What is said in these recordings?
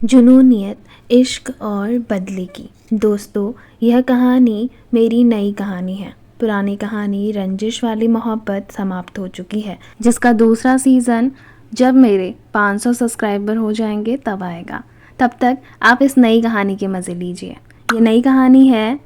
जुनूनियत, इश्क और बदले की। दोस्तों, यह कहानी मेरी नई कहानी है। पुरानी कहानी रंजिश वाली मोहब्बत समाप्त हो चुकी है, जिसका दूसरा सीज़न जब मेरे 500 सब्सक्राइबर हो जाएंगे तब आएगा। तब तक आप इस नई कहानी के मज़े लीजिए। ये नई कहानी है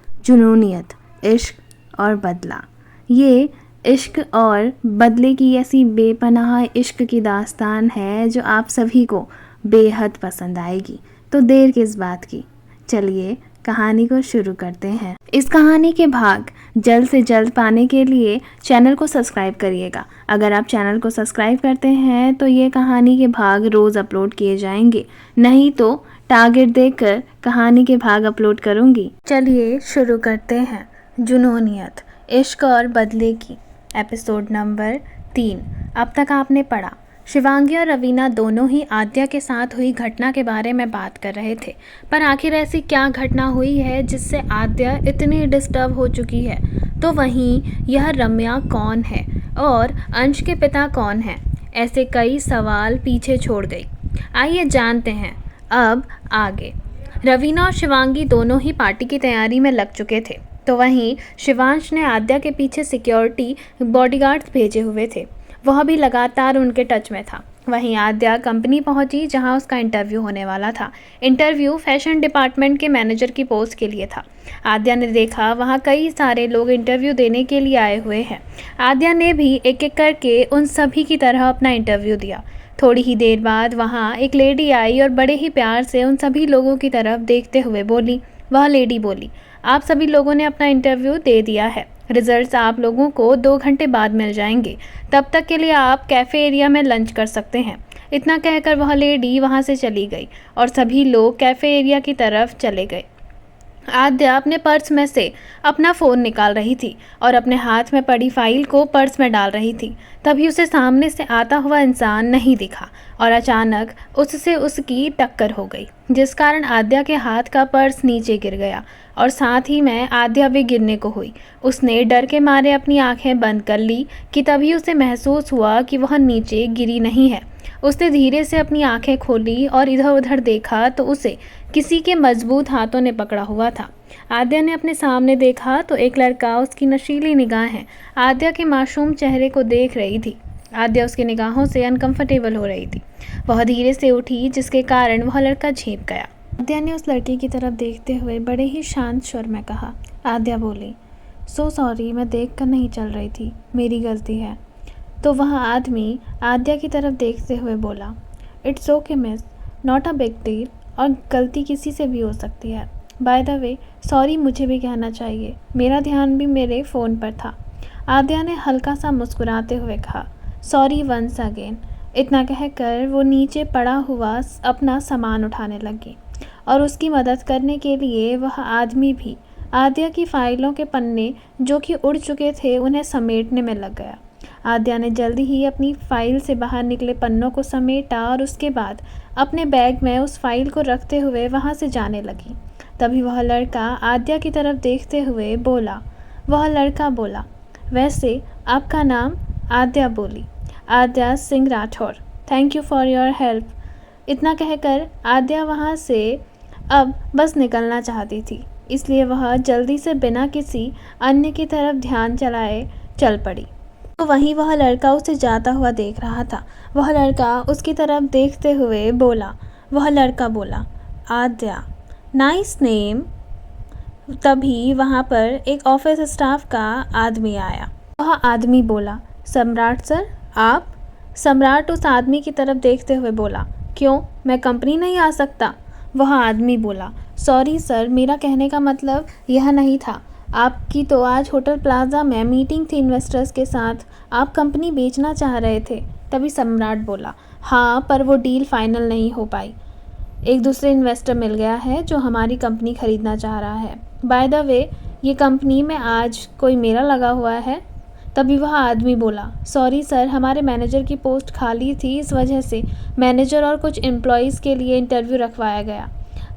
जुनूनियत, इश्क और बदला। ये इश्क और बदले की ऐसी बेपनाह इश्क की दास्तान है जो आप सभी को बेहद पसंद आएगी। तो देर किस बात की, चलिए कहानी को शुरू करते हैं। इस कहानी के भाग जल्द से जल्द पाने के लिए चैनल को सब्सक्राइब करिएगा। अगर आप चैनल को सब्सक्राइब करते हैं तो ये कहानी के भाग रोज़ अपलोड किए जाएंगे, नहीं तो टारगेट देखकर कहानी के भाग अपलोड करूंगी। चलिए शुरू करते हैं। जुनूनियत, इश्क और बदले की, एपिसोड नंबर 3। अब तक आपने पढ़ा। शिवांगी और रवीना दोनों ही आद्या के साथ हुई घटना के बारे में बात कर रहे थे, पर आखिर ऐसी क्या घटना हुई है जिससे आद्या इतनी डिस्टर्ब हो चुकी है। तो वहीं यह रम्या कौन है और अंश के पिता कौन हैं, ऐसे कई सवाल पीछे छोड़ गई। आइए जानते हैं अब आगे। रवीना और शिवांगी दोनों ही पार्टी की तैयारी में लग चुके थे, तो वहीं शिवांश ने आद्या के पीछे सिक्योरिटी बॉडीगार्ड्स भेजे हुए थे। वह भी लगातार उनके टच में था। वहीं आद्या कंपनी पहुंची जहां उसका इंटरव्यू होने वाला था। इंटरव्यू फैशन डिपार्टमेंट के मैनेजर की पोस्ट के लिए था। आद्या ने देखा वहां कई सारे लोग इंटरव्यू देने के लिए आए हुए हैं। आद्या ने भी एक एक करके उन सभी की तरह अपना इंटरव्यू दिया। थोड़ी ही देर बाद वहां एक लेडी आई और बड़े ही प्यार से उन सभी लोगों की तरफ देखते हुए बोली। वह लेडी बोली, आप सभी लोगों ने अपना इंटरव्यू दे दिया है। रिजल्ट्स आप लोगों को 2 घंटे बाद मिल जाएंगे। तब तक के लिए आप कैफ़े एरिया में लंच कर सकते हैं। इतना कहकर वह लेडी वहां से चली गई और सभी लोग कैफ़े एरिया की तरफ चले गए। आद्या अपने पर्स में से अपना फ़ोन निकाल रही थी और अपने हाथ में पड़ी फाइल को पर्स में डाल रही थी। तभी उसे सामने से आता हुआ इंसान नहीं दिखा और अचानक उससे उसकी टक्कर हो गई, जिस कारण आद्या के हाथ का पर्स नीचे गिर गया और साथ ही में आद्या भी गिरने को हुई। उसने डर के मारे अपनी आंखें बंद कर ली कि तभी उसे महसूस हुआ कि वह नीचे गिरी नहीं है। उसने धीरे से अपनी आंखें खोली और इधर उधर देखा तो उसे किसी के मजबूत हाथों ने पकड़ा हुआ था। आद्या ने अपने सामने देखा तो एक लड़का उसकी नशीली निगाहें आद्या के मासूम चेहरे को देख रही थी। आद्या उसकी निगाहों से अनकंफर्टेबल हो रही थी। वह धीरे से उठी, जिसके कारण वह लड़का झेप गया। आद्या ने उस लड़के की तरफ देखते हुए बड़े ही शांत स्वर में कहा। आद्या बोली, सो सॉरी, मैं देख कर नहीं चल रही थी, मेरी गलती है। तो वह आदमी आद्या की तरफ देखते हुए बोला, it's okay miss, not a big deal, और गलती किसी से भी हो सकती है। बाय द वे, सॉरी मुझे भी कहना चाहिए, मेरा ध्यान भी मेरे फ़ोन पर था। आद्या ने हल्का सा मुस्कुराते हुए कहा, सॉरी वंस अगेन। इतना कहकर वो नीचे पड़ा हुआ अपना सामान उठाने लगी और उसकी मदद करने के लिए वह आदमी भी आद्या की फ़ाइलों के पन्ने जो कि उड़ चुके थे उन्हें समेटने में लग गया। आद्या ने जल्दी ही अपनी फ़ाइल से बाहर निकले पन्नों को समेटा और उसके बाद अपने बैग में उस फाइल को रखते हुए वहाँ से जाने लगी। तभी वह लड़का आद्या की तरफ देखते हुए बोला। वैसे आपका नाम? आद्या बोली, Aadya Singh Rathore, thank you for your help. इतना कहकर आद्या वहाँ से अब बस निकलना चाहती थी, इसलिए वह जल्दी से बिना किसी अन्य की तरफ ध्यान चलाए चल पड़ी। तो वहीं वह लड़का उसे जाता हुआ देख रहा था। वह लड़का उसकी तरफ देखते हुए बोला। आद्या, नाइस नेम। तभी वहाँ पर एक ऑफिस स्टाफ का आदमी आया। वह आदमी बोला, सम्राट सर आप? सम्राट उस आदमी की तरफ देखते हुए बोला, क्यों, मैं कंपनी नहीं आ सकता? वह आदमी बोला, सॉरी सर, मेरा कहने का मतलब यह नहीं था। आपकी तो आज होटल प्लाजा में मीटिंग थी इन्वेस्टर्स के साथ, आप कंपनी बेचना चाह रहे थे। तभी सम्राट बोला, हाँ, पर वो डील फाइनल नहीं हो पाई। एक दूसरे इन्वेस्टर मिल गया है जो हमारी कंपनी खरीदना चाह रहा है। बाय द वे, ये कंपनी में आज कोई मेरा लगा हुआ है। तभी वह आदमी बोला, सॉरी सर, हमारे मैनेजर की पोस्ट खाली थी, इस वजह से मैनेजर और कुछ एम्प्लॉयज़ के लिए इंटरव्यू रखवाया गया।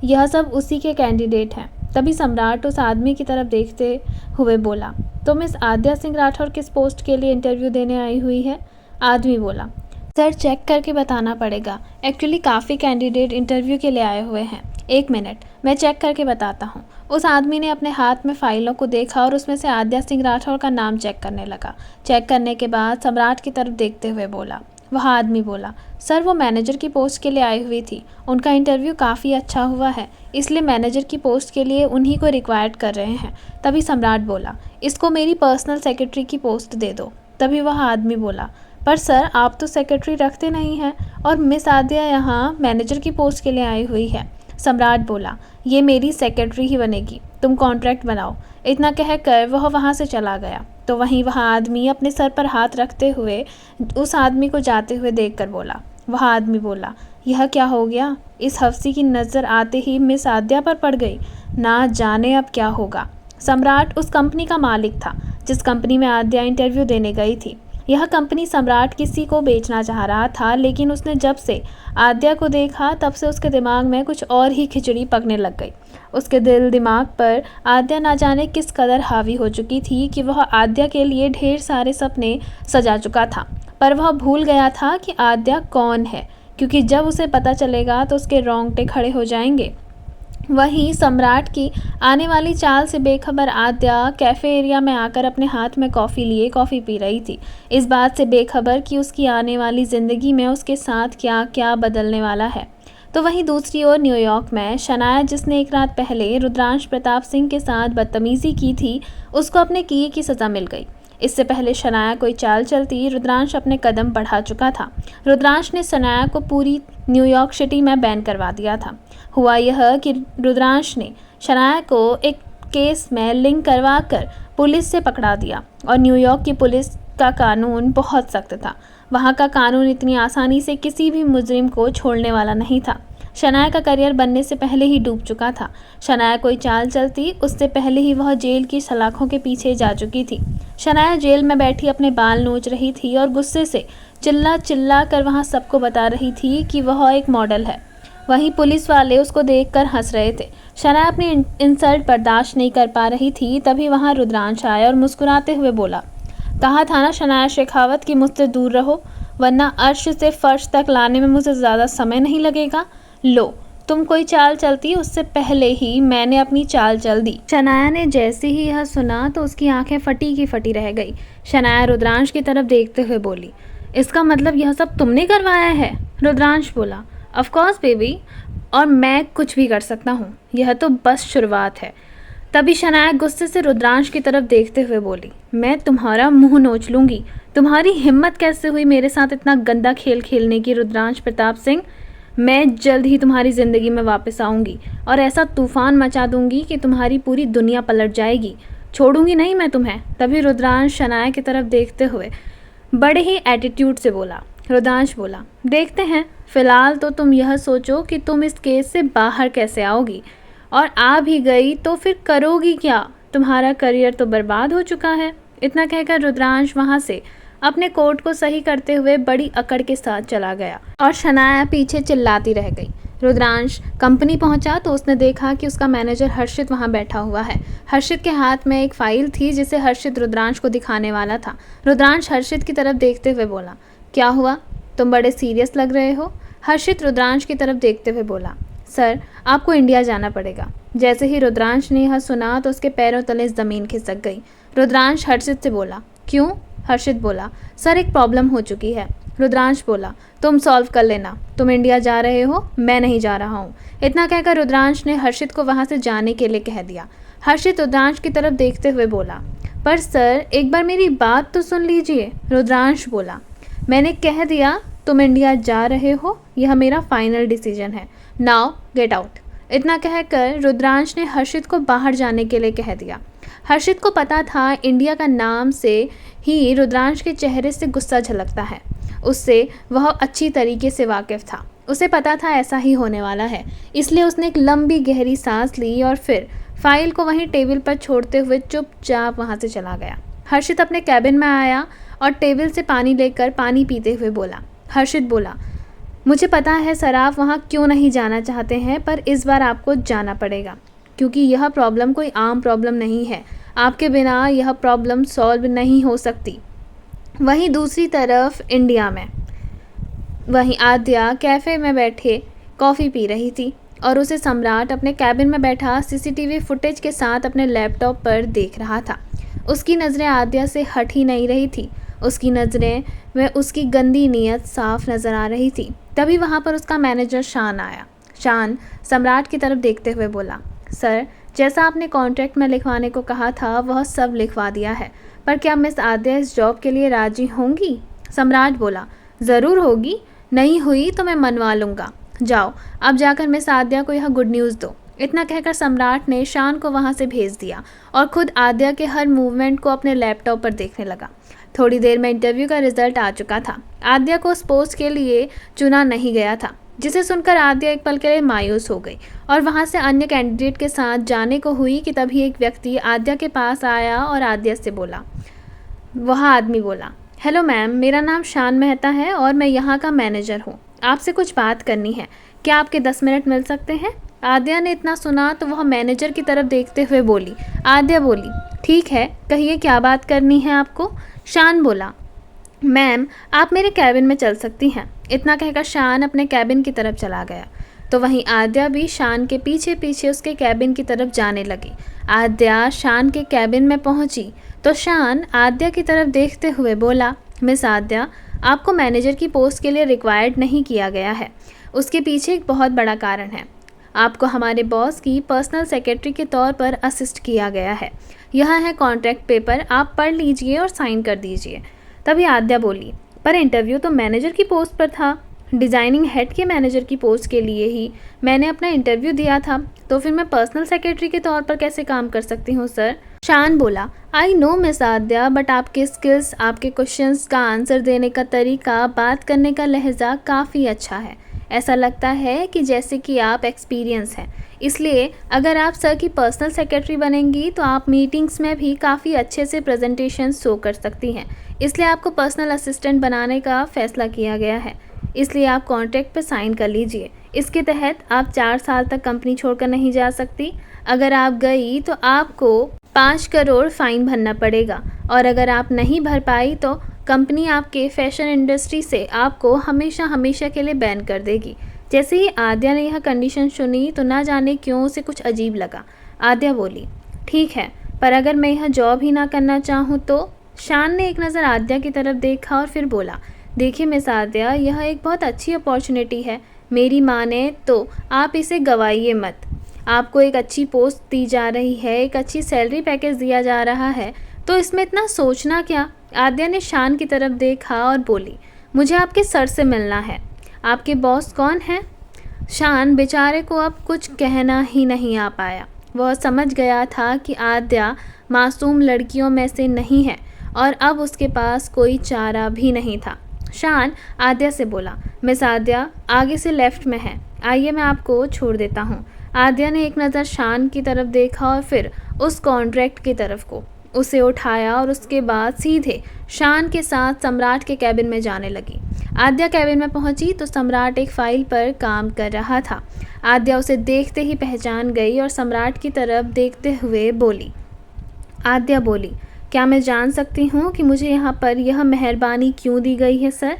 यह सब उसी के कैंडिडेट हैं। तभी सम्राट उस आदमी की तरफ देखते हुए बोला, तो मिस आद्या सिंह राठौर किस पोस्ट के लिए इंटरव्यू देने आई हुई है? आदमी बोला, सर चेक करके बताना पड़ेगा, एक्चुअली काफ़ी कैंडिडेट इंटरव्यू के लिए आए हुए हैं। 1 मिनट, मैं चेक करके बताता हूँ। उस आदमी ने अपने हाथ में फाइलों को देखा और उसमें से आद्या सिंह राठौर का नाम चेक करने लगा। चेक करने के बाद सम्राट की तरफ देखते हुए बोला। वह आदमी बोला, सर वो मैनेजर की पोस्ट के लिए आई हुई थी, उनका इंटरव्यू काफ़ी अच्छा हुआ है, इसलिए मैनेजर की पोस्ट के लिए उन्हीं को रिक्वायर्ड कर रहे हैं। तभी सम्राट बोला, इसको मेरी पर्सनल सेक्रेटरी की पोस्ट दे दो। तभी वह आदमी बोला, पर सर आप तो सेक्रेटरी रखते नहीं हैं और मिस आद्या यहाँ मैनेजर की पोस्ट के लिए आई हुई है। सम्राट बोला, ये मेरी सेक्रेटरी ही बनेगी, तुम कॉन्ट्रैक्ट बनाओ। इतना कहकर वह वहाँ से चला गया। तो वहीं वह आदमी अपने सर पर हाथ रखते हुए उस आदमी को जाते हुए देखकर बोला। वह आदमी बोला, यह क्या हो गया? इस हफ्सी की नज़र आते ही मिस आद्या पर पड़ गई। ना जाने अब क्या होगा। सम्राट उस कंपनी का मालिक था जिस कंपनी में आद्या इंटरव्यू देने गई थी। यह कंपनी सम्राट किसी को बेचना चाह रहा था, लेकिन उसने जब से आद्या को देखा तब से उसके दिमाग में कुछ और ही खिचड़ी पकने लग गई। उसके दिल दिमाग पर आद्या ना जाने किस कदर हावी हो चुकी थी कि वह आद्या के लिए ढेर सारे सपने सजा चुका था, पर वह भूल गया था कि आद्या कौन है, क्योंकि जब उसे पता चलेगा तो उसके रोंगटे खड़े हो जाएंगे। वहीं सम्राट की आने वाली चाल से बेखबर आद्या कैफ़े एरिया में आकर अपने हाथ में कॉफ़ी लिए कॉफ़ी पी रही थी, इस बात से बेखबर कि उसकी आने वाली ज़िंदगी में उसके साथ क्या क्या बदलने वाला है। तो वहीं दूसरी ओर न्यूयॉर्क में शनाया, जिसने एक रात पहले रुद्रांश प्रताप सिंह के साथ बदतमीज़ी की थी, उसको अपने किए की सज़ा मिल गई। इससे पहले शनाया कोई चाल चलती, रुद्रांश अपने कदम बढ़ा चुका था। रुद्रांश ने शनाया को पूरी न्यूयॉर्क सिटी में बैन करवा दिया था। हुआ यह कि रुद्रांश ने शनाया को एक केस में लिंक करवा कर पुलिस से पकड़ा दिया, और न्यूयॉर्क की पुलिस का कानून बहुत सख्त था। वहाँ का कानून इतनी आसानी से किसी भी मुजरिम को छोड़ने वाला नहीं था। शनाया का करियर बनने से पहले ही डूब चुका था। शनाया कोई चाल चलती, उससे पहले ही वह जेल की सलाखों के पीछे जा चुकी थी। शनाया जेल में बैठी अपने बाल नोच रही थी और गुस्से से चिल्ला चिल्ला कर वहाँ सबको बता रही थी कि वह एक मॉडल है। वहीं पुलिस वाले उसको देखकर हंस रहे थे। शनाया अपनी इंसल्ट बर्दाश्त नहीं कर पा रही थी। तभी वहाँ रुद्रांश आया और मुस्कुराते हुए बोला, कहा था ना शनाया शेखावत कि मुझसे दूर रहो, वरना अर्श से फर्श तक लाने में मुझे ज़्यादा समय नहीं लगेगा। लो, तुम कोई चाल चलती उससे पहले ही मैंने अपनी चाल चल दी। शनाया ने जैसे ही यह सुना तो उसकी आंखें फटी की फटी रह गई। शनाया रुद्रांश की तरफ देखते हुए बोली, इसका मतलब यह सब तुमने करवाया है? रुद्रांश बोला, ऑफ कोर्स बेबी, और मैं कुछ भी कर सकता हूँ, यह तो बस शुरुआत है। तभी शनाया गुस्से से रुद्रांश की तरफ देखते हुए बोली, मैं तुम्हारा मुंह नोच लूँगी। तुम्हारी हिम्मत कैसे हुई मेरे साथ इतना गंदा खेल खेलने की रुद्रांश प्रताप सिंह? मैं जल्द ही तुम्हारी ज़िंदगी में वापस आऊँगी और ऐसा तूफ़ान मचा दूँगी कि तुम्हारी पूरी दुनिया पलट जाएगी। छोड़ूंगी नहीं मैं तुम्हें। तभी रुद्रांश शनाया की तरफ देखते हुए बड़े ही एटीट्यूड से बोला। रुद्रांश बोला, देखते हैं, फ़िलहाल तो तुम यह सोचो कि तुम इस केस से बाहर कैसे आओगी, और आ भी गई तो फिर करोगी क्या? तुम्हारा करियर तो बर्बाद हो चुका है। इतना कहकर रुद्रांश वहाँ से अपने कोट को सही करते हुए बड़ी अकड़ के साथ चला गया और शनाया पीछे चिल्लाती रह गई। रुद्रांश कंपनी पहुंचा तो उसने देखा कि उसका मैनेजर हर्षित वहां बैठा हुआ है। हर्षित के हाथ में एक फाइल थी जिसे हर्षित रुद्रांश को दिखाने वाला था। रुद्रांश हर्षित की तरफ देखते हुए बोला, क्या हुआ, तुम बड़े सीरियस लग रहे हो? हर्षित रुद्रांश की तरफ देखते हुए बोला, सर आपको इंडिया जाना पड़ेगा। जैसे ही रुद्रांश ने यह सुना तो उसके पैरों तले ज़मीन खिसक गई। रुद्रांश हर्षित से बोला, क्यों? हर्षित बोला, सर एक प्रॉब्लम हो चुकी है। रुद्रांश बोला, तुम सॉल्व कर लेना, तुम इंडिया जा रहे हो, मैं नहीं जा रहा हूँ। इतना कहकर रुद्रांश ने हर्षित को वहाँ से जाने के लिए कह दिया। हर्षित रुद्रांश की तरफ देखते हुए बोला, पर सर एक बार मेरी बात तो सुन लीजिए। रुद्रांश बोला, मैंने कह दिया तुम इंडिया जा रहे हो, यह मेरा फाइनल डिसीजन है, नाउ गेट आउट। इतना कहकर रुद्रांश ने हर्षित को बाहर जाने के लिए कह दिया। हर्षित को पता था इंडिया का नाम से ही रुद्रांश के चेहरे से गुस्सा झलकता है, उससे वह अच्छी तरीके से वाकिफ़ था। उसे पता था ऐसा ही होने वाला है, इसलिए उसने एक लंबी गहरी सांस ली और फिर फाइल को वहीं टेबल पर छोड़ते हुए चुपचाप वहाँ से चला गया। हर्षित अपने कैबिन में आया और टेबल से पानी लेकर पानी पीते हुए बोला। हर्षित बोला, मुझे पता है सर आप वहाँ क्यों नहीं जाना चाहते हैं, पर इस बार आपको जाना पड़ेगा, क्योंकि यह प्रॉब्लम कोई आम प्रॉब्लम नहीं है। आपके बिना यह प्रॉब्लम सॉल्व नहीं हो सकती। वहीं दूसरी तरफ इंडिया में वहीं आद्या कैफ़े में बैठे कॉफ़ी पी रही थी और उसे सम्राट अपने कैबिन में बैठा सीसीटीवी फुटेज के साथ अपने लैपटॉप पर देख रहा था। उसकी नज़रें आद्या से हट ही नहीं रही थी। उसकी नज़रें में उसकी गंदी नीयत साफ नज़र आ रही थी। तभी वहाँ पर उसका मैनेजर शान आया। शान सम्राट की तरफ देखते हुए बोला, सर, जैसा आपने कॉन्ट्रैक्ट में लिखवाने को कहा था वह सब लिखवा दिया है, पर क्या मिस आद्या इस जॉब के लिए राजी होंगी? सम्राट बोला, ज़रूर होगी, नहीं हुई तो मैं मनवा लूँगा। जाओ, अब जाकर मिस आद्या को यह गुड न्यूज़ दो। इतना कहकर सम्राट ने शान को वहाँ से भेज दिया और खुद आद्या के हर मूवमेंट को अपने लैपटॉप पर देखने लगा। थोड़ी देर में इंटरव्यू का रिजल्ट आ चुका था। आद्या को उस पोस्ट के लिए चुना नहीं गया था, जिसे सुनकर आद्या एक पल के लिए मायूस हो गई और वहाँ से अन्य कैंडिडेट के साथ जाने को हुई कि तभी एक व्यक्ति आद्या के पास आया और आद्या से बोला। वह आदमी बोला, हेलो मैम, मेरा नाम शान मेहता है और मैं यहाँ का मैनेजर हूँ। आपसे कुछ बात करनी है, क्या आपके 10 मिनट मिल सकते हैं? आद्या ने इतना सुना तो वह मैनेजर की तरफ देखते हुए बोली। आद्या बोली, ठीक है, कहिए क्या बात करनी है आपको? शान बोला, मैम, आप मेरे कैबिन में चल सकती हैं। इतना कहकर शान अपने कैबिन की तरफ चला गया तो वहीं आद्या भी शान के पीछे पीछे उसके कैबिन की तरफ जाने लगी। आद्या शान के कैबिन में पहुंची तो शान आद्या की तरफ देखते हुए बोला, मिस आद्या, आपको मैनेजर की पोस्ट के लिए रिक्वायर्ड नहीं किया गया है। उसके पीछे एक बहुत बड़ा कारण है। आपको हमारे बॉस की पर्सनल सेक्रेटरी के तौर पर असिस्ट किया गया है। यह है कॉन्ट्रैक्ट पेपर, आप पढ़ लीजिए और साइन कर दीजिए। तभी आद्या बोली, पर इंटरव्यू तो मैनेजर की पोस्ट पर था। डिज़ाइनिंग हेड के मैनेजर की पोस्ट के लिए ही मैंने अपना इंटरव्यू दिया था, तो फिर मैं पर्सनल सेक्रेटरी के तौर पर कैसे काम कर सकती हूँ सर? शान बोला, I know miss Aadya, but आपके स्किल्स, आपके क्वेश्चंस का आंसर देने का तरीका, बात करने का लहजा काफ़ी अच्छा है। ऐसा लगता है कि जैसे कि आप एक्सपीरियंस हैं। इसलिए अगर आप सर की पर्सनल सेक्रेटरी बनेंगी तो आप मीटिंग्स में भी काफ़ी अच्छे से प्रेजेंटेशन शो कर सकती हैं। इसलिए आपको पर्सनल असिस्टेंट बनाने का फैसला किया गया है। इसलिए आप कॉन्ट्रैक्ट पर साइन कर लीजिए। इसके तहत आप 4 साल तक कंपनी छोड़कर नहीं जा सकती। अगर आप गई तो आपको 5 करोड़ फाइन भरना पड़ेगा और अगर आप नहीं भर पाई तो कंपनी आपके फैशन इंडस्ट्री से आपको हमेशा हमेशा के लिए बैन कर देगी। जैसे ही आद्या ने यह कंडीशन सुनी तो ना जाने क्यों उसे कुछ अजीब लगा। आद्या बोली, ठीक है, पर अगर मैं यह जॉब ही ना करना चाहूँ तो? शान ने एक नज़र आद्या की तरफ देखा और फिर बोला, देखिए मिस आद्या, यह एक बहुत अच्छी अपॉर्चुनिटी है। मेरी माने तो आप इसे गवाइए मत। आपको एक अच्छी पोस्ट दी जा रही है, एक अच्छी सैलरी पैकेज दिया जा रहा है, तो इसमें इतना सोचना क्या? आद्या ने शान की तरफ देखा और बोली, मुझे आपके सर से मिलना है। आपके बॉस कौन हैं? शान बेचारे को अब कुछ कहना ही नहीं आ पाया। वह समझ गया था कि आद्या मासूम लड़कियों में से नहीं है और अब उसके पास कोई चारा भी नहीं था। शान आद्या से बोला, मिस आद्या, आगे से लेफ़्ट में है, आइए मैं आपको छोड़ देता हूँ। आद्या ने एक नज़र शान की तरफ देखा और फिर उस कॉन्ट्रैक्ट की तरफ को उसे उठाया और उसके बाद सीधे शान के साथ सम्राट के कैबिन में जाने लगी। आद्या कैबिन में पहुंची तो सम्राट एक फ़ाइल पर काम कर रहा था। आद्या उसे देखते ही पहचान गई और सम्राट की तरफ देखते हुए बोली। आद्या बोली, क्या मैं जान सकती हूँ कि मुझे यहाँ पर यह मेहरबानी क्यों दी गई है सर?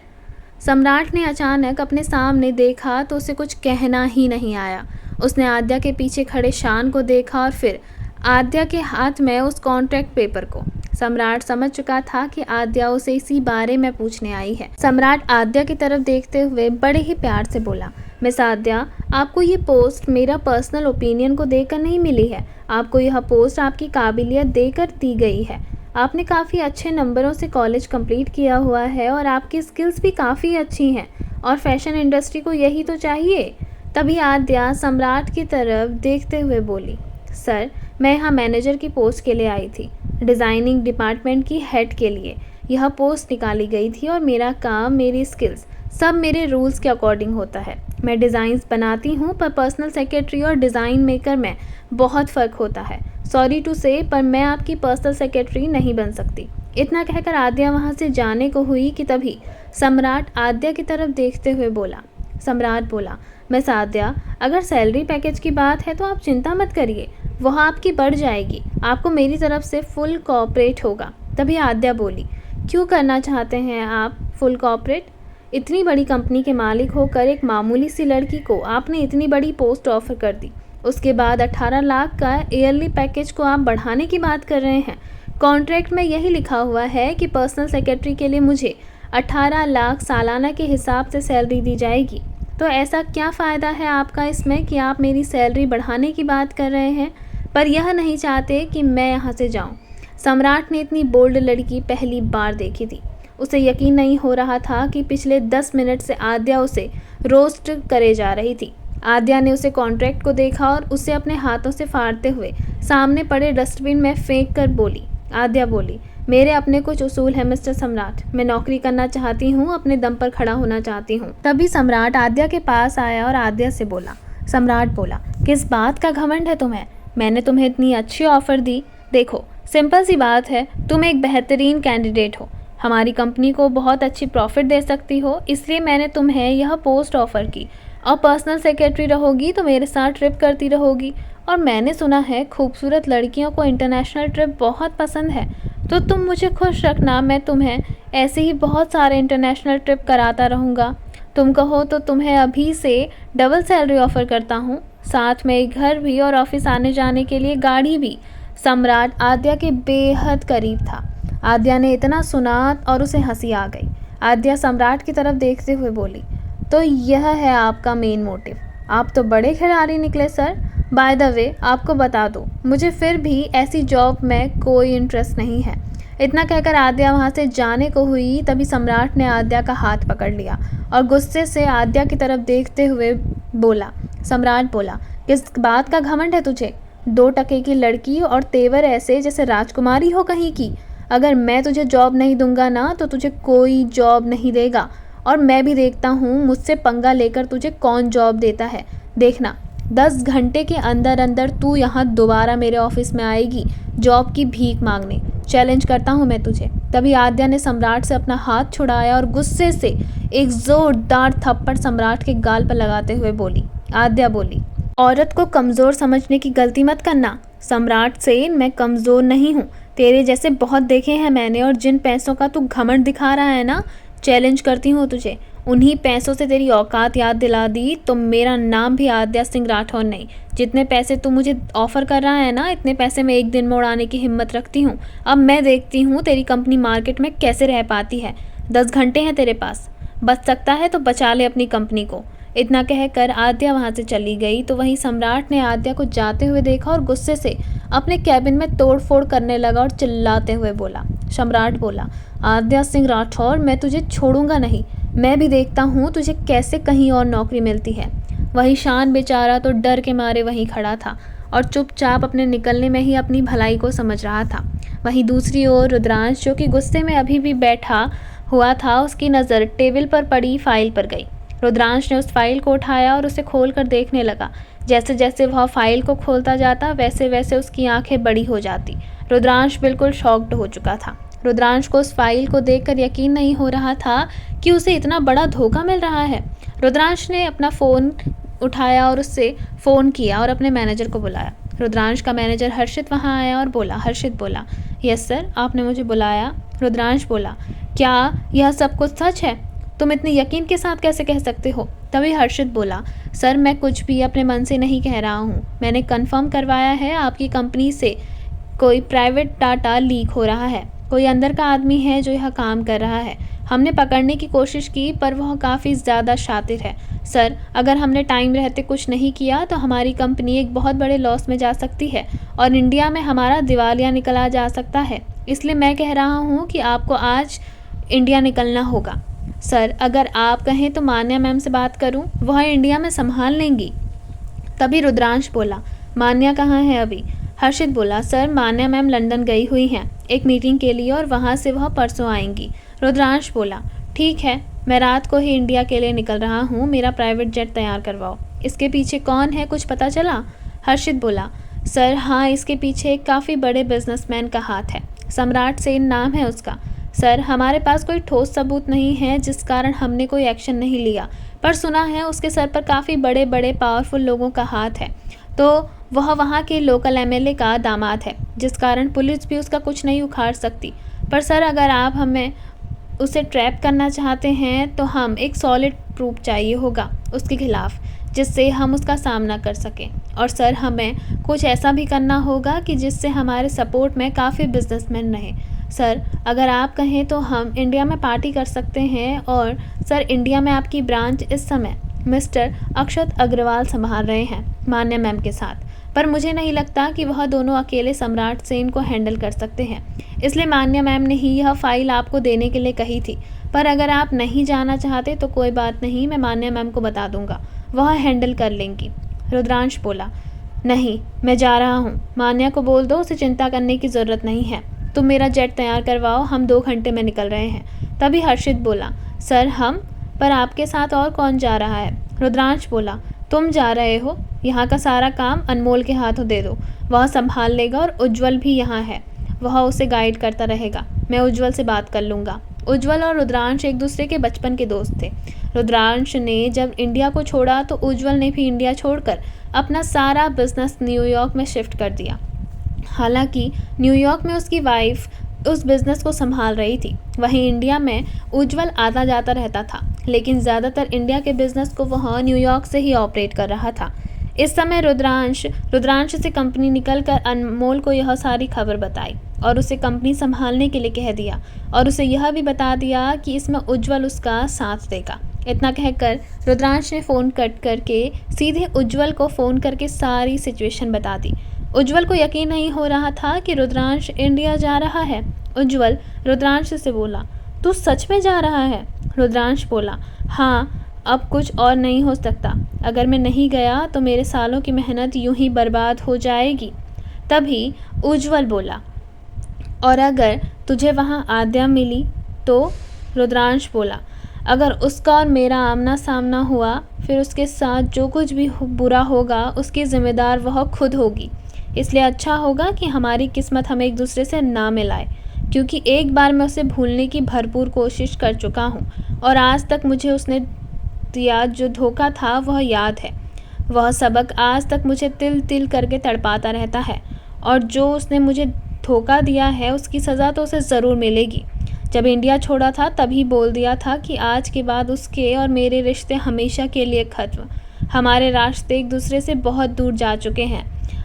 सम्राट ने अचानक अपने सामने देखा तो उसे कुछ कहना ही नहीं आया। उसने आद्या के पीछे खड़े शान को देखा और फिर आद्या के हाथ में उस कॉन्ट्रैक्ट पेपर को। सम्राट समझ चुका था कि आद्या उसे इसी बारे में पूछने आई है। सम्राट आद्या की तरफ देखते हुए बड़े ही प्यार से बोला, मिस आद्या, आपको ये पोस्ट मेरा पर्सनल ओपिनियन को देकर नहीं मिली है। आपको यह पोस्ट आपकी काबिलियत देकर दी गई है। आपने काफ़ी अच्छे नंबरों से कॉलेज कंप्लीट किया हुआ है और आपकी स्किल्स भी काफ़ी अच्छी हैं और फैशन इंडस्ट्री को यही तो चाहिए। तभी आद्या सम्राट की तरफ देखते हुए बोली, सर, मैं यहाँ मैनेजर की पोस्ट के लिए आई थी, डिज़ाइनिंग डिपार्टमेंट की हेड के लिए यह पोस्ट निकाली गई थी और मेरा काम, मेरी स्किल्स सब मेरे रूल्स के अकॉर्डिंग होता है। मैं डिज़ाइंस बनाती हूँ पर पर्सनल सेक्रेटरी और डिज़ाइन मेकर में बहुत फ़र्क होता है। सॉरी टू से, पर मैं आपकी पर्सनल सेक्रेटरी नहीं बन सकती। इतना कहकर आद्या वहाँ से जाने को हुई कि तभी सम्राट आद्या की तरफ देखते हुए बोला। सम्राट बोला, मिस आद्या, अगर सैलरी पैकेज की बात है तो आप चिंता मत करिए, वह आपकी बढ़ जाएगी। आपको मेरी तरफ से फुल कोऑपरेट होगा। तभी आद्या बोली, क्यों करना चाहते हैं आप फुल कोऑपरेट? इतनी बड़ी कंपनी के मालिक होकर एक मामूली सी लड़की को आपने इतनी बड़ी पोस्ट ऑफर कर दी। उसके बाद 18 लाख का ईयरली पैकेज को आप बढ़ाने की बात कर रहे हैं। कॉन्ट्रैक्ट में यही लिखा हुआ है कि पर्सनल सेक्रेटरी के लिए मुझे 18 लाख सालाना के हिसाब से सैलरी दी जाएगी। तो ऐसा क्या फ़ायदा है आपका इसमें कि आप मेरी सैलरी बढ़ाने की बात कर रहे हैं, पर यह नहीं चाहते कि मैं यहाँ से जाऊँ। सम्राट ने इतनी बोल्ड लड़की पहली बार देखी थी। उसे यकीन नहीं हो रहा था कि पिछले 10 मिनट से आद्या उसे रोस्ट करे जा रही थी। आद्या ने उसे कॉन्ट्रैक्ट को देखा और उसे अपने हाथों से फाड़ते हुए सामने पड़े डस्टबिन में फेंक कर बोली। आद्या बोली, मेरे अपने कुछ उसूल हैं मिस्टर सम्राट। मैं नौकरी करना चाहती हूँ, अपने दम पर खड़ा होना चाहती हूँ। तभी सम्राट आद्या के पास आया और आद्या से बोला। सम्राट बोला, किस बात का घमंड है तुम्हें? मैंने तुम्हें इतनी अच्छी ऑफर दी। देखो, सिंपल सी बात है, तुम एक बेहतरीन कैंडिडेट हो, हमारी कंपनी को बहुत अच्छी प्रॉफिट दे सकती हो, इसलिए मैंने तुम्हें यह पोस्ट ऑफर की। और पर्सनल सेक्रेटरी रहोगी तो मेरे साथ ट्रिप करती रहोगी। और मैंने सुना है खूबसूरत लड़कियों को इंटरनेशनल ट्रिप बहुत पसंद है, तो तुम मुझे खुश रखना, मैं तुम्हें ऐसे ही बहुत सारे इंटरनेशनल ट्रिप कराता रहूँगा। तुम कहो तो तुम्हें अभी से डबल सैलरी ऑफ़र करता हूँ, साथ में एक घर भी और ऑफिस आने जाने के लिए गाड़ी भी। सम्राट आद्या के बेहद करीब था। आद्या ने इतना सुना और उसे हंसी आ गई। आद्या सम्राट की तरफ देखते हुए बोली, तो यह है आपका मेन मोटिव? आप तो बड़े खिलाड़ी निकले सर। बाय द वे, आपको बता दो, मुझे फिर भी ऐसी जॉब में कोई इंटरेस्ट नहीं है। इतना कहकर आद्या वहाँ से जाने को हुई, तभी सम्राट ने आद्या का हाथ पकड़ लिया और गुस्से से आद्या की तरफ देखते हुए बोला। सम्राट बोला, किस बात का घमंड है तुझे? 2 टके की लड़की और तेवर ऐसे जैसे राजकुमारी हो कहीं की। अगर मैं तुझे जॉब नहीं दूंगा ना, तो तुझे कोई जॉब नहीं देगा। और मैं भी देखता हूँ मुझसे पंगा लेकर तुझे कौन जॉब देता है। देखना, 10 घंटे के अंदर अंदर तू यहाँ दोबारा मेरे ऑफिस में आएगी जॉब की भीख मांगने। चैलेंज करता हूँ मैं तुझे। तभी आद्या ने सम्राट से अपना हाथ छुड़ाया और गुस्से से एक जोरदार थप्पड़ सम्राट के गाल पर लगाते हुए बोली। आद्या बोली, औरत को कमज़ोर समझने की गलती मत करना। सम्राट सेन, मैं कमज़ोर नहीं हूँ। तेरे जैसे बहुत देखे हैं मैंने, और जिन पैसों का तू घमंड दिखा रहा है ना, चैलेंज करती हूँ तुझे। उन्हीं पैसों से तेरी औकात याद दिला दी तो मेरा नाम भी आद्या सिंह राठौर नहीं। जितने पैसे तू मुझे ऑफ़र कर रहा है ना, इतने पैसे मैं एक दिन में उड़ाने की हिम्मत रखती हूँ। अब मैं देखती हूँ तेरी कंपनी मार्केट में कैसे रह पाती है। 10 घंटे हैं तेरे पास, बच सकता है तो बचा ले अपनी कंपनी को। इतना कहकर आद्या वहाँ से चली गई तो वहीं सम्राट ने आद्या को जाते हुए देखा और गुस्से से अपने कैबिन में तोड़फोड़ करने लगा और चिल्लाते हुए बोला। सम्राट बोला, आद्या सिंह राठौर, मैं तुझे छोड़ूंगा नहीं। मैं भी देखता हूँ तुझे कैसे कहीं और नौकरी मिलती है। वही शान बेचारा तो डर के मारे वहीं खड़ा था और चुपचाप अपने निकलने में ही अपनी भलाई को समझ रहा था। वहीं दूसरी ओर रुद्रांश, जो कि गुस्से में अभी भी बैठा हुआ था, उसकी नज़र टेबल पर पड़ी फाइल पर गई। रुद्रांश ने उस फाइल को उठाया और उसे खोल कर देखने लगा। जैसे जैसे वह फाइल को खोलता जाता, वैसे वैसे उसकी आंखें बड़ी हो जाती। रुद्रांश बिल्कुल शॉक्ड हो चुका था। रुद्रांश को उस फाइल को देखकर यकीन नहीं हो रहा था कि उसे इतना बड़ा धोखा मिल रहा है। रुद्रांश ने अपना फ़ोन उठाया और उससे फ़ोन किया और अपने मैनेजर को बुलाया। रुद्रांश का मैनेजर हर्षित वहाँ आया और बोला। हर्षित बोला, यस सर, आपने मुझे बुलाया। रुद्रांश बोला, क्या यह सब कुछ सच है? तुम इतने यकीन के साथ कैसे कह सकते हो? तभी हर्षित बोला, सर मैं कुछ भी अपने मन से नहीं कह रहा हूँ। मैंने कंफर्म करवाया है आपकी कंपनी से कोई प्राइवेट डाटा लीक हो रहा है। कोई अंदर का आदमी है जो यह काम कर रहा है। हमने पकड़ने की कोशिश की पर वह काफ़ी ज़्यादा शातिर है। सर, अगर हमने टाइम रहते कुछ नहीं किया तो हमारी कंपनी एक बहुत बड़े लॉस में जा सकती है और इंडिया में हमारा दिवालिया निकला जा सकता है। इसलिए मैं कह रहा हूँ कि आपको आज इंडिया निकलना होगा। सर, अगर आप कहें तो मान्या मैम से बात करूँ, वह इंडिया में संभाल लेंगी। तभी रुद्रांश बोला, मान्या कहाँ है अभी? हर्षित बोला, सर मान्या मैम लंदन गई हुई हैं एक मीटिंग के लिए और वहाँ से वह परसों आएंगी। रुद्रांश बोला, ठीक है, मैं रात को ही इंडिया के लिए निकल रहा हूँ, मेरा प्राइवेट जेट तैयार करवाओ। इसके पीछे कौन है, कुछ पता चला? हर्षित बोला, सर हाँ, इसके पीछे एक काफ़ी बड़े बिजनेसमैन का हाथ है। सम्राट सेन नाम है उसका। सर, हमारे पास कोई ठोस सबूत नहीं है जिस कारण हमने कोई एक्शन नहीं लिया, पर सुना है उसके सर पर काफ़ी बड़े बड़े पावरफुल लोगों का हाथ है। तो वह वहाँ के लोकल एमएलए का दामाद है, जिस कारण पुलिस भी उसका कुछ नहीं उखाड़ सकती। पर सर, अगर आप हमें उसे ट्रैप करना चाहते हैं तो हम एक सॉलिड प्रूफ चाहिए होगा उसके खिलाफ, जिससे हम उसका सामना कर सकें। और सर हमें कुछ ऐसा भी करना होगा कि जिससे हमारे सपोर्ट में काफ़ी बिजनेसमैन रहें। सर अगर आप कहें तो हम इंडिया में पार्टी कर सकते हैं। और सर इंडिया में आपकी ब्रांच इस समय मिस्टर अक्षत अग्रवाल संभाल रहे हैं मान्या मैम के साथ, पर मुझे नहीं लगता कि वह दोनों अकेले सम्राट सेन को हैंडल कर सकते हैं। इसलिए मान्या मैम ने ही यह फाइल आपको देने के लिए कही थी। पर अगर आप नहीं जाना चाहते तो कोई बात नहीं, मैं मान्या मैम को बता दूंगा, वह हैंडल कर लेंगी। रुद्रांश बोला, नहीं मैं जा रहा हूँ, मान्या को बोल दो उसे चिंता करने की ज़रूरत नहीं है। तुम मेरा जेट तैयार करवाओ, हम 2 घंटे में निकल रहे हैं। तभी हर्षित बोला, सर हम, पर आपके साथ और कौन जा रहा है? रुद्रांश बोला, तुम जा रहे हो, यहाँ का सारा काम अनमोल के हाथों दे दो, वह संभाल लेगा। और उज्जवल भी यहाँ है, वह उसे गाइड करता रहेगा। मैं उज्जवल से बात कर लूँगा। उज्जवल और रुद्रांश एक दूसरे के बचपन के दोस्त थे। रुद्रांश ने जब इंडिया को छोड़ा तो उज्जवल ने भी इंडिया छोड़कर अपना सारा बिजनेस न्यूयॉर्क में शिफ्ट कर दिया। हालांकि न्यूयॉर्क में उसकी वाइफ उस बिज़नेस को संभाल रही थी, वहीं इंडिया में उज्जवल आता जाता रहता था, लेकिन ज़्यादातर इंडिया के बिज़नेस को वह न्यूयॉर्क से ही ऑपरेट कर रहा था। इस समय रुद्रांश से कंपनी निकलकर अनमोल को यह सारी खबर बताई और उसे कंपनी संभालने के लिए कह दिया, और उसे यह भी बता दिया कि इसमें उज्जवल उसका साथ देगा। इतना कहकर रुद्रांश ने फ़ोन कट करके सीधे उज्जवल को फ़ोन करके सारी सिचुएशन बता दी। उज्जवल को यकीन नहीं हो रहा था कि रुद्रांश इंडिया जा रहा है। उज्जवल रुद्रांश से बोला, तू सच में जा रहा है? रुद्रांश बोला, हाँ, अब कुछ और नहीं हो सकता। अगर मैं नहीं गया तो मेरे सालों की मेहनत यूं ही बर्बाद हो जाएगी। तभी उज्जवल बोला, और अगर तुझे वहाँ आद्या मिली तो? रुद्रांश बोला, अगर उसका और मेरा आमना सामना हुआ फिर उसके साथ जो कुछ भी बुरा होगा उसकी जिम्मेदार वह खुद होगी। इसलिए अच्छा होगा कि हमारी किस्मत हमें एक दूसरे से ना मिलाए, क्योंकि एक बार मैं उसे भूलने की भरपूर कोशिश कर चुका हूँ और आज तक मुझे उसने दिया जो धोखा था वह याद है। वह सबक आज तक मुझे तिल तिल करके तड़पाता रहता है, और जो उसने मुझे धोखा दिया है उसकी सज़ा तो उसे ज़रूर मिलेगी। जब इंडिया छोड़ा था तभी बोल दिया था कि आज के बाद उसके और मेरे रिश्ते हमेशा के लिए ख़त्म। हमारे रास्ते एक दूसरे से बहुत दूर जा चुके हैं,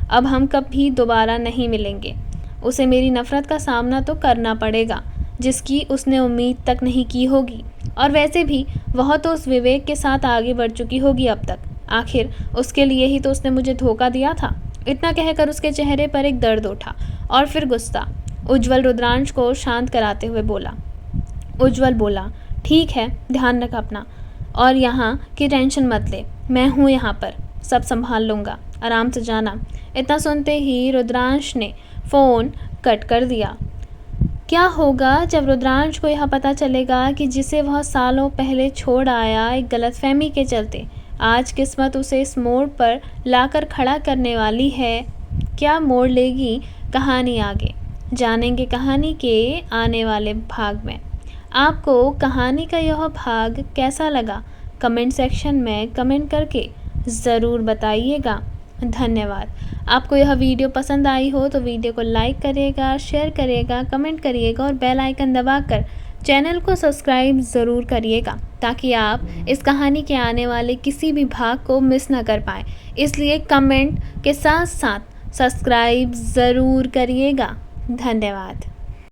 अब हम कभी दोबारा नहीं मिलेंगे। उसे मेरी नफ़रत का सामना तो करना पड़ेगा जिसकी उसने उम्मीद तक नहीं की होगी, और वैसे भी वह तो उस विवेक के साथ आगे बढ़ चुकी होगी अब तक। आखिर उसके लिए ही तो उसने मुझे धोखा दिया था। इतना कहकर उसके चेहरे पर एक दर्द उठा और फिर गुस्सा। उज्जवल रुद्रांश को शांत कराते हुए बोला। उज्जवल बोला, ठीक है, ध्यान रख अपना, और यहाँ की टेंशन मत ले, मैं हूँ यहाँ पर, सब संभाल लूँगा, आराम से जाना। इतना सुनते ही रुद्रांश ने फ़ोन कट कर दिया। क्या होगा जब रुद्रांश को यह पता चलेगा कि जिसे वह सालों पहले छोड़ आया एक गलतफहमी के चलते आज किस्मत उसे इस मोड़ पर लाकर खड़ा करने वाली है? क्या मोड़ लेगी कहानी आगे? जानेंगे कहानी के आने वाले भाग में। आपको कहानी का यह भाग कैसा लगा कमेंट सेक्शन में कमेंट करके ज़रूर बताइएगा। धन्यवाद। आपको यह वीडियो पसंद आई हो तो वीडियो को लाइक करिएगा, शेयर करिएगा, कमेंट करिएगा और बेल आइकन दबाकर चैनल को सब्सक्राइब ज़रूर करिएगा, ताकि आप इस कहानी के आने वाले किसी भी भाग को मिस ना कर पाएँ। इसलिए कमेंट के साथ साथ सब्सक्राइब ज़रूर करिएगा। धन्यवाद।